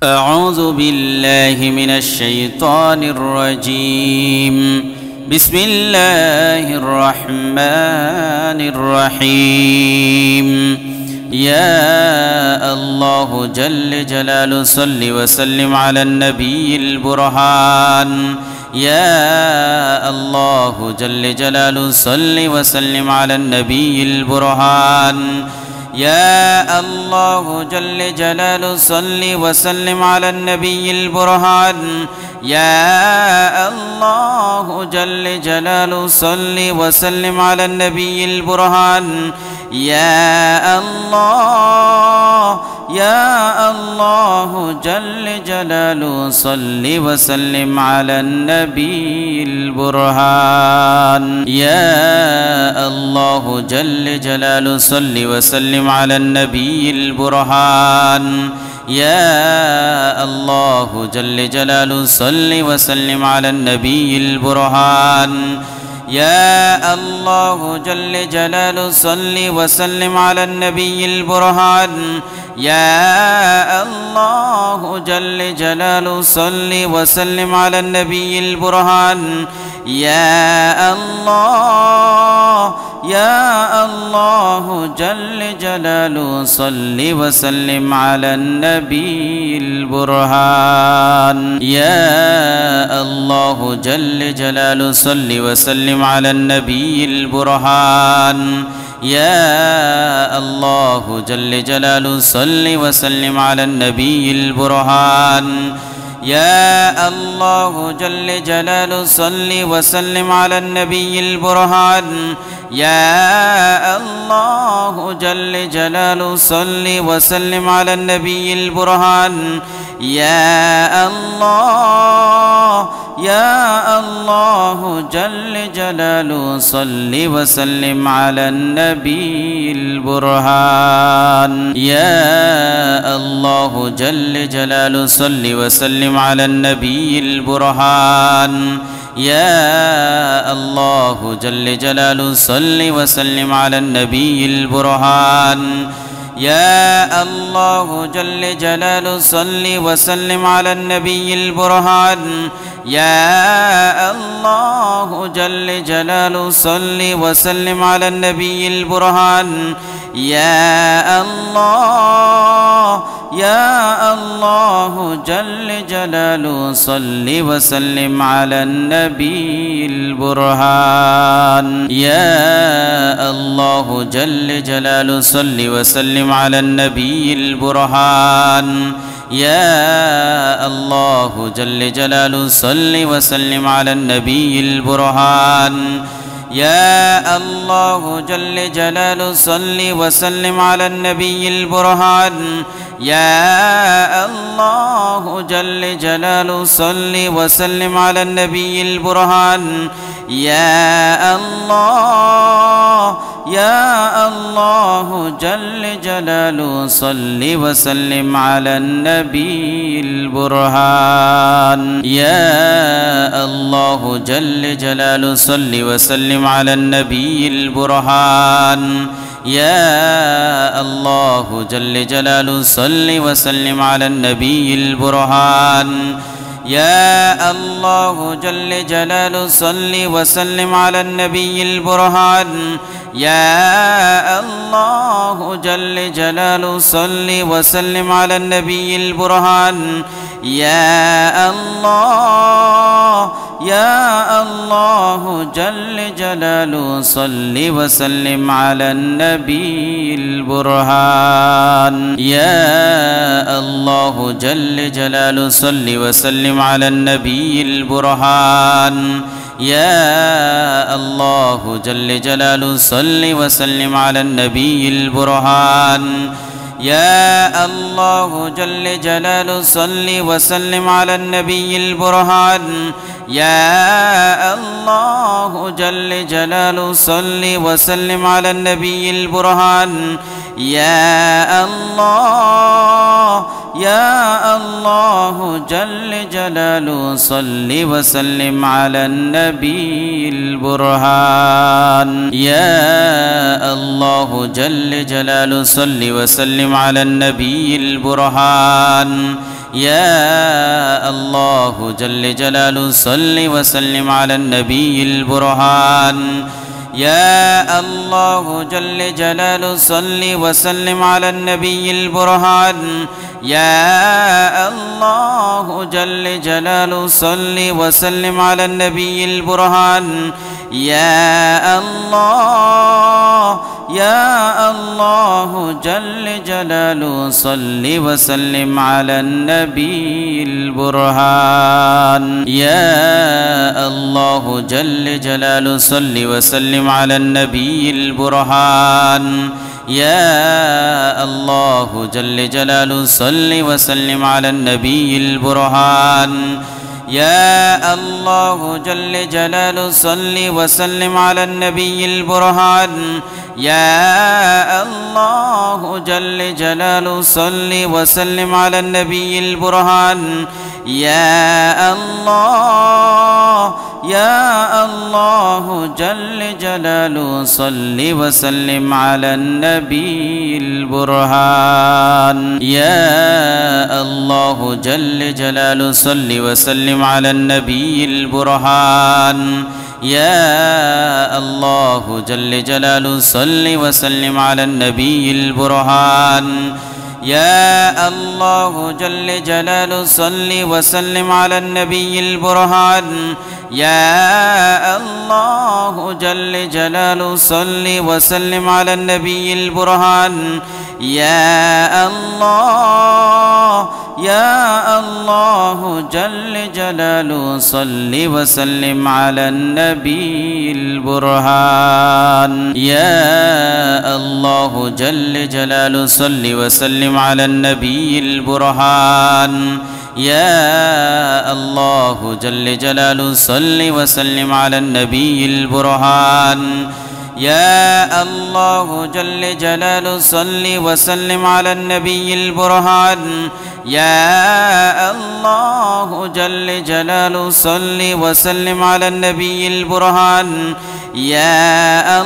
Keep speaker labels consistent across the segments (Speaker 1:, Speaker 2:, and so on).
Speaker 1: أعوذ بالله من الشيطان الرجيم. بسم الله الرحمن الرحيم. يا الله جل جلاله صل وسلم على النبي البرهان. يا الله جل جلاله صل وسلم على النبي البرهان. يا الله جل جلاله صل وسلم على النبي البرهان. يا الله جل جلاله صل وسلم على النبي البرهان. يا الله يا الله جل جلاله صل وسلم على النبي البرهان. يا الله جل جلاله صل وسلم على النبي البرهان. يا الله جل جلاله صل وسلم على النبي البرهان. يا الله جل جلاله صل وسلم على النبي البرهان. يا الله جل جلاله صل وسلم على النبي البرهان. يا الله يا الله جل جلاله صل وسلم على النبي البرهان. يا الله جل جلاله صل وسلم على النبي البرهان. يا الله جل جلاله صل وسلم على النبي البرهان. يا الله جل جلاله صل وسلم على النبي البرهان. يا الله جل جلاله صل وسلم على النبي البرهان. يا الله يا الله جل جلاله صل وسلم على النبي البرهان. يا الله جل جلاله صل وسلم على النبي البرهان. يا الله جل جلاله صل وسلم على النبي البرهان. يا الله جل جلاله صل وسلم على النبي البرهان. يا الله جل جلاله صل وسلم على النبي البرهان. يا الله يا الله جل جلاله صل وسلم على النبي البرهان. يا الله جل جلاله صل وسلم على النبي البرهان. يا الله جل جلاله صل وسلم على النبي البرهان. يا الله جل جلاله صل وسلم على النبي البرهان. يا الله جل جلاله صل وسلم على النبي البرهان. يا الله يا الله جل جلاله صل وسلم على النبي البرهان. يا الله جل جلاله صل وسلم على النبي البرهان. يا الله جل جلاله صل وسلم على النبي البرهان. يا الله جل جلاله صل وسلم على النبي البرهان. يا الله جل جلاله صل وسلم على النبي البرهان. يا الله يا الله جل جلاله صل وسلم على النبي البرهان. يا الله جل جلاله صل وسلم على النبي البرهان. يا الله جل جلاله صل وسلم على النبي البرهان. يا الله جل جلاله صل وسلم على النبي البرهان. يا الله جل جلاله صل وسلم على النبي البرهان. يا الله يا الله جل جلاله صل وسلم على النبي البرهان. يا الله جل جلاله صل وسلم على النبي البرهان. يا الله جل جلاله صل وسلم على النبي البرهان يا الله جل جلاله صل وسلم على النبي البرهان يا الله جل جلاله صل وسلم على النبي البرهان يا الله جل جلاله صل وسلم على النبي البرهان يا الله جل جلاله صل وسلم على النبي البرهان يا الله جل جلاله صل وسلم على النبي البرهان يا الله جل جلاله صل وسلم على النبي البرهان يا الله جل جلاله صل وسلم على النبي البرهان يا الله جل جلاله صل وسلم على النبي البرهان يا الله جل جلاله صل وسلم على النبي البرهان يا الله جل جلاله صل وسلم على النبي البرهان يا الله جل جلاله صل وسلم على النبي البرهان يا الله جل جلاله صل وسلم على النبي البرهان يا الله جل جلاله صل وسلم على النبي البرهان يا الله جل جلاله صل وسلم على النبي البرهان يا الله جل جلاله صل وسلم على النبي البرهان يا الله جل جلاله صل وسلم على النبي البرهان يا الله جل جلاله صل وسلم على النبي البرهان يا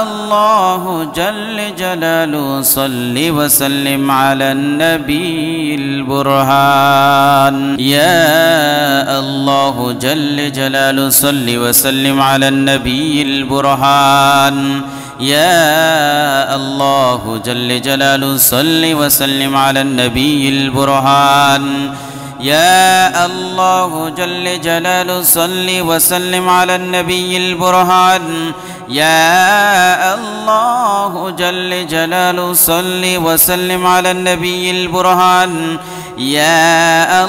Speaker 1: الله جل جلاله صل وسلم على النبي البرهان يا الله جل جلاله صل وسلم على النبي البرهان يا الله جل جلاله صل وسلم على النبي البرهان يا الله جل جلاله صل وسلم على النبي البرهان يا الله جل جلاله صل وسلم على النبي البرهان يا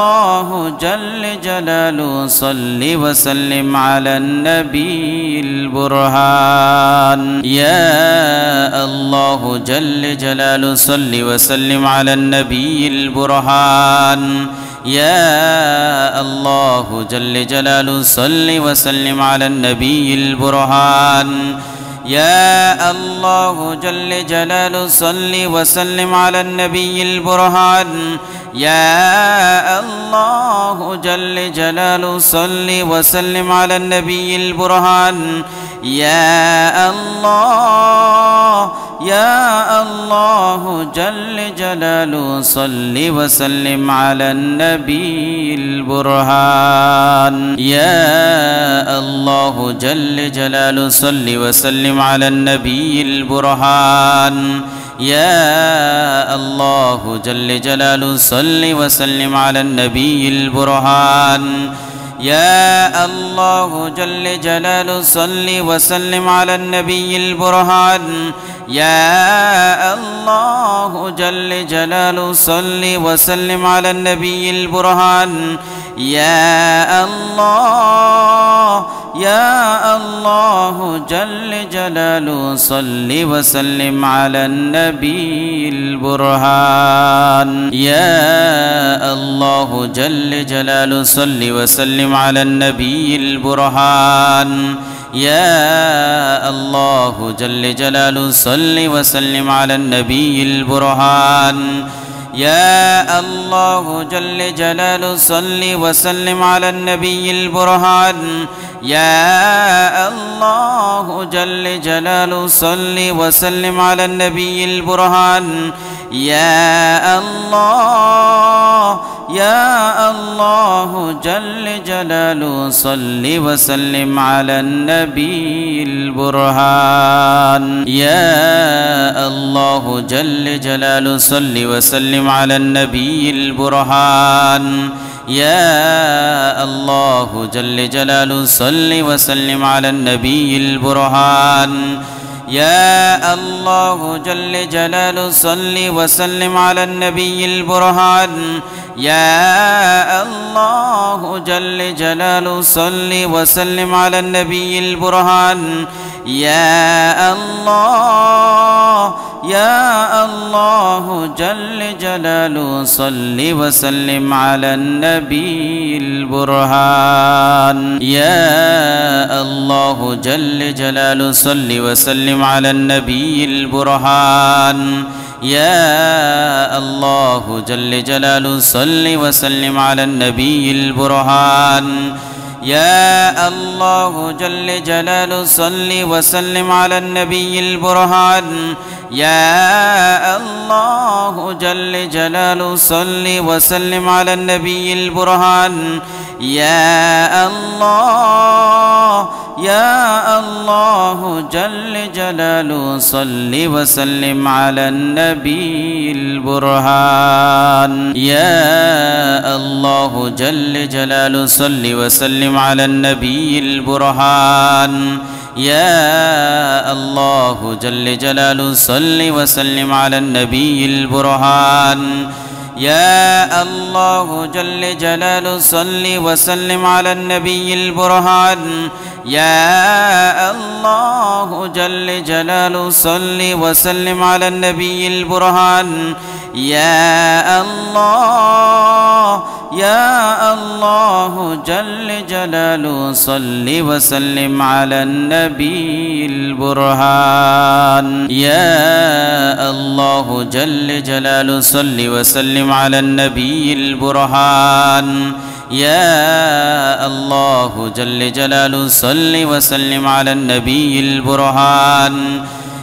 Speaker 1: الله جل جلاله صل وسلم على النبي البرهان يا الله جل جلاله صل وسلم على النبي البرهان يا الله جل جلاله صل وسلم على النبي البرهان يا الله جل جلاله صل وسلم على النبي البرهان يا الله جل جلاله صل وسلم على النبي البرهان يا الله جل جلاله صل وسلم على النبي البرهان يا الله جل جلاله صل وسلم على النبي البرهان يا الله جل جلاله صل وسلم على النبي البرهان يا الله جل جلاله صل وسلم على النبي البرهان يا الله جل جلاله صل وسلم على النبي البرهان يا الله جل جلاله صل وسلم على النبي البرهان يا الله جل جلاله صل وسلم على النبي البرهان يا الله جل جلاله صل وسلم على النبي البرهان يا الله جل جلاله صل وسلم على النبي البرهان يا الله جل جلاله صل وسلم على النبي البرهان يا الله يا الله جل جلاله صل وسلم على النبي البرهان يا الله جل جلاله صل وسلم على النبي البرهان يا الله جل جلاله صل وسلم على النبي البرهان يا الله جل جلاله صل وسلم على النبي البرهان يا الله جل جلاله صل وسلم على النبي البرهان يا الله يا الله جل جلاله صل وسلم على النبي البرهان يا الله جل جلاله صل وسلم على النبي البرهان يا الله جل جلاله صل وسلم على النبي البرهان يا الله جل جلاله صل وسلم على النبي البرهان يا الله جل جلاله صل وسلم على النبي البرهان يا الله يا الله جل جلاله صل وسلم على النبي البرهان يا الله جل جلاله صل وسلم على النبي البرهان يا الله جل جلاله صل وسلم على النبي البرهان يا الله جل جلاله صل وسلم على النبي البرهان يا الله جل جلاله صل وسلم على النبي البرهان يا الله يا الله جل جلاله صل وسلم على النبي البرهان يا الله جل جلاله صل وسلم على النبي البرهان يا الله جل جلاله صل وسلم على النبي البرهان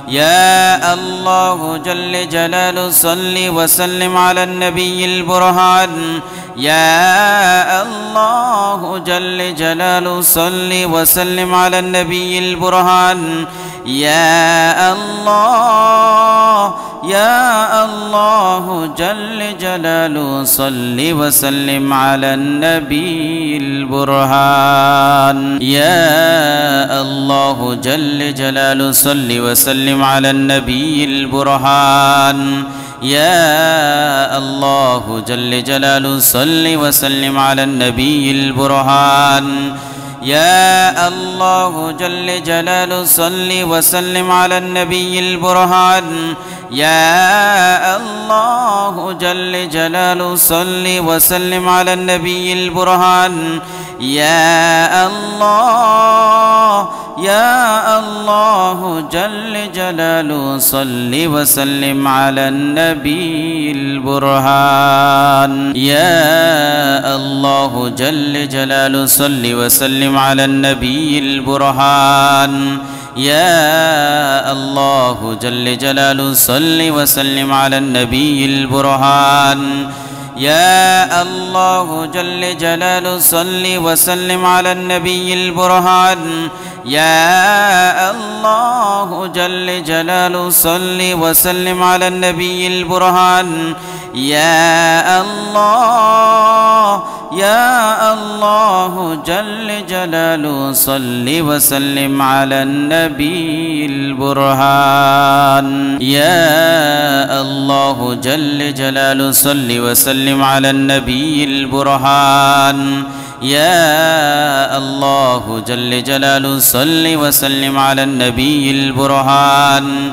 Speaker 1: يا الله جل جلاله صل وسلم على النبي البرهان يا الله جل جلاله صل وسلم على النبي البرهان يا الله يا الله جل جلاله صل وسلم على النبي البرهان يا الله جل جلاله صل وسلم على النبي البرهان يا الله جل جلاله صل وسلم على النبي البرهان يا الله جل جلاله صل وسلم على النبي البرهان يا الله جل جلاله صل وسلم على النبي البرهان يا الله يا الله جل جلاله صل وسلم على النبي البرهان يا الله جل جلاله صل وسلم على النبي البرهان يا الله جل جلاله صل وسلم على النبي البرهان يا الله جل جلاله صل وسلم على النبي البرهان يا الله جل جلاله صل وسلم على النبي البرهان يا الله يا الله جل جلاله صل وسلم على النبي البرهان يا الله جل جلاله صل وسلم على النبي البرهان يا الله جل جلاله صل وسلم على النبي البرهان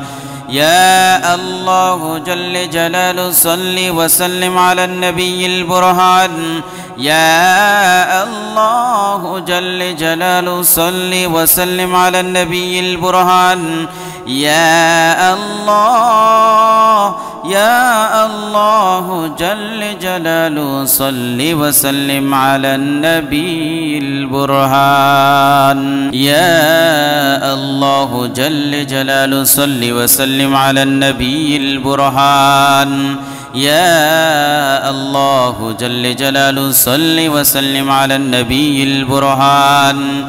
Speaker 1: يا الله جل جلاله صل وسلم على النبي البرهان يا الله جل جلاله صل وسلم على النبي البرهان يا الله يا الله جل جلاله صل وسلم على النبي البرهان يا الله جل جلاله صل وسلم على النبي البرهان يا الله جل جلاله صل وسلم على النبي البرهان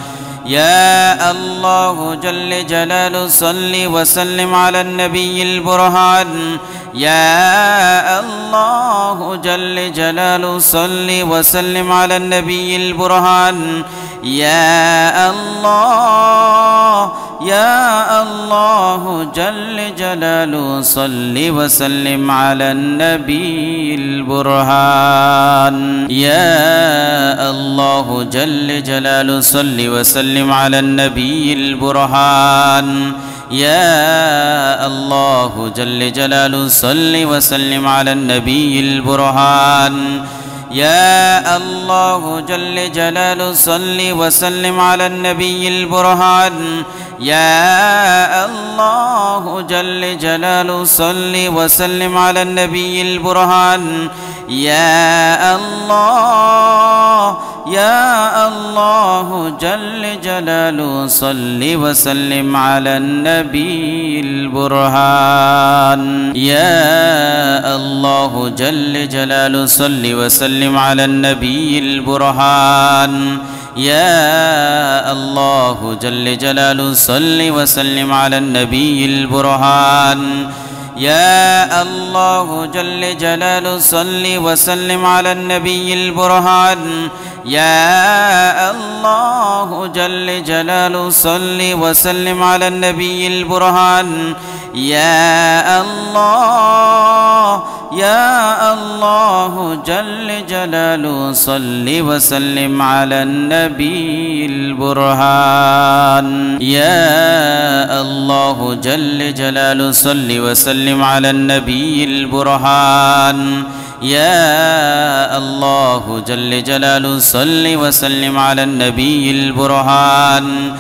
Speaker 1: يا الله جل جلاله صل وسلم على النبي البرهان يا الله جل جلاله صل وسلم على النبي البرهان يا الله يا الله جل جلاله صل وسلم على النبي البرهان يا الله جل جلاله صل وسلم على النبي البرهان يا الله جل جلاله صل وسلم على النبي البرهان يا الله جل جلاله صل وسلم على النبي البرهان يا الله جل جلاله صل وسلم على النبي البرهان يا الله يا الله جل جلاله صل وسلم على النبي البرهان يا الله جل جلاله صل وسلم على النبي البرهان يا الله جل جلاله صل وسلم على النبي البرهان يا الله جل جلاله صل وسلم على النبي البرهان يا الله جل جلاله صل وسلم على النبي البرهان يا الله يا الله جل جلاله صل وسلم على النبي البرهان يا الله جل جلاله صل وسلم على النبي البرهان يا الله جل جلاله صل وسلم على النبي البرهان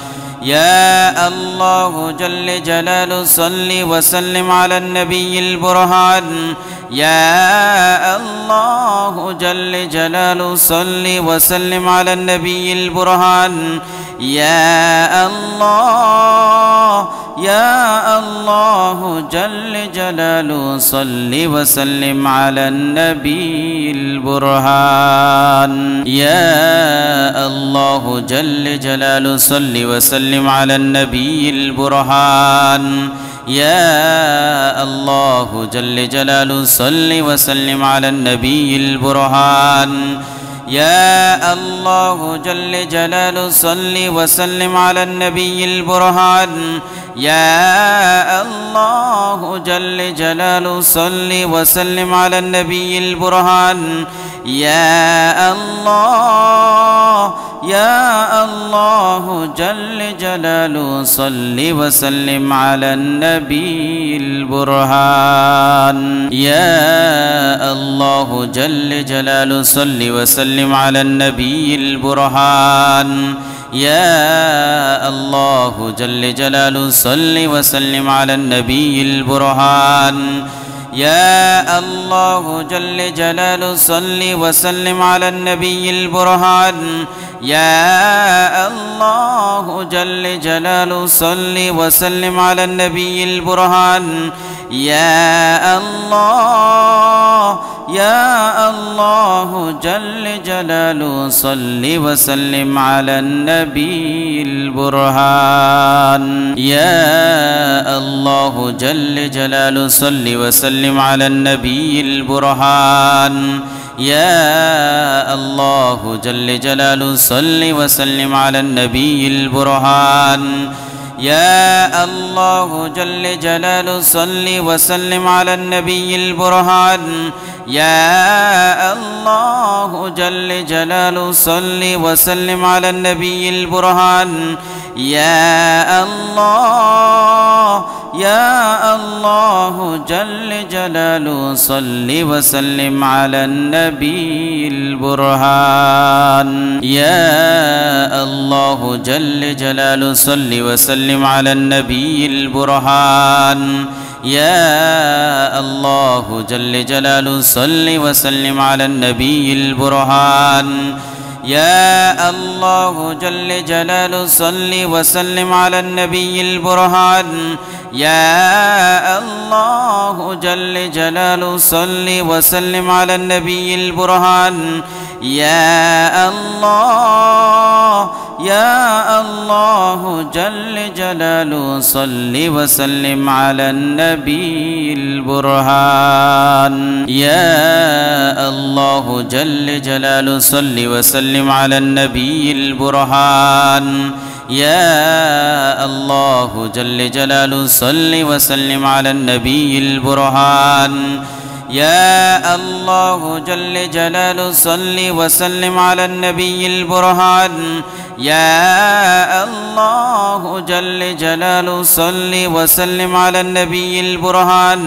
Speaker 1: يا الله جل جلاله صل وسلم على النبي البرهان يا الله جل جلاله صل وسلم على النبي البرهان يا الله يا الله جل جلاله صل وسلم على النبي البرهان يا الله جل جلاله صل وسلم على النبي البرهان يا الله جل جلاله صل وسلم على النبي البرهان يا الله جل جلاله صل وسلم على النبي البرهان يا الله جل جلاله صل وسلم على النبي البرهان يا الله يا الله جل جلاله صل وسلم على النبي البرهان يا الله جل جلاله صل وسلم على النبي البرهان يا الله جل جلاله صل وسلم على النبي البرهان يا الله جل جلاله صل وسلم على النبي البرهان يا الله جل جلاله صل وسلم على النبي البرهان يا الله يا الله جل جلاله صل وسلم على النبي البرهان يا الله جل جلاله صل وسلم على النبي البرهان يا الله جل جلاله صل وسلم على النبي البرهان يا الله جل جلاله صل وسلم على النبي البرهان يا الله جل جلاله صل وسلم على النبي البرهان يا الله يا الله جل جلاله صل وسلم على النبي البرهان يا الله جل جلاله صل وسلم على النبي البرهان يا الله جل جلاله صل وسلم على النبي البرهان يا الله جل جلاله صل وسلم على النبي البرهان يا الله جل جلاله صل وسلم على النبي البرهان يا الله يا الله جل جلاله صل وسلم على النبي البرهان يا الله جل جلاله صل وسلم على النبي البرهان يا الله جل جلاله صل وسلم على النبي البرهان يا الله جل جلاله صل وسلم على النبي البرهان يا الله جل جلاله صل وسلم على النبي البرهان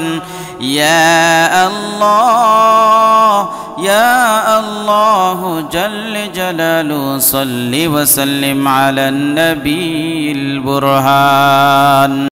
Speaker 1: يا الله يا الله جل جلاله صل وسلم على النبي البرهان.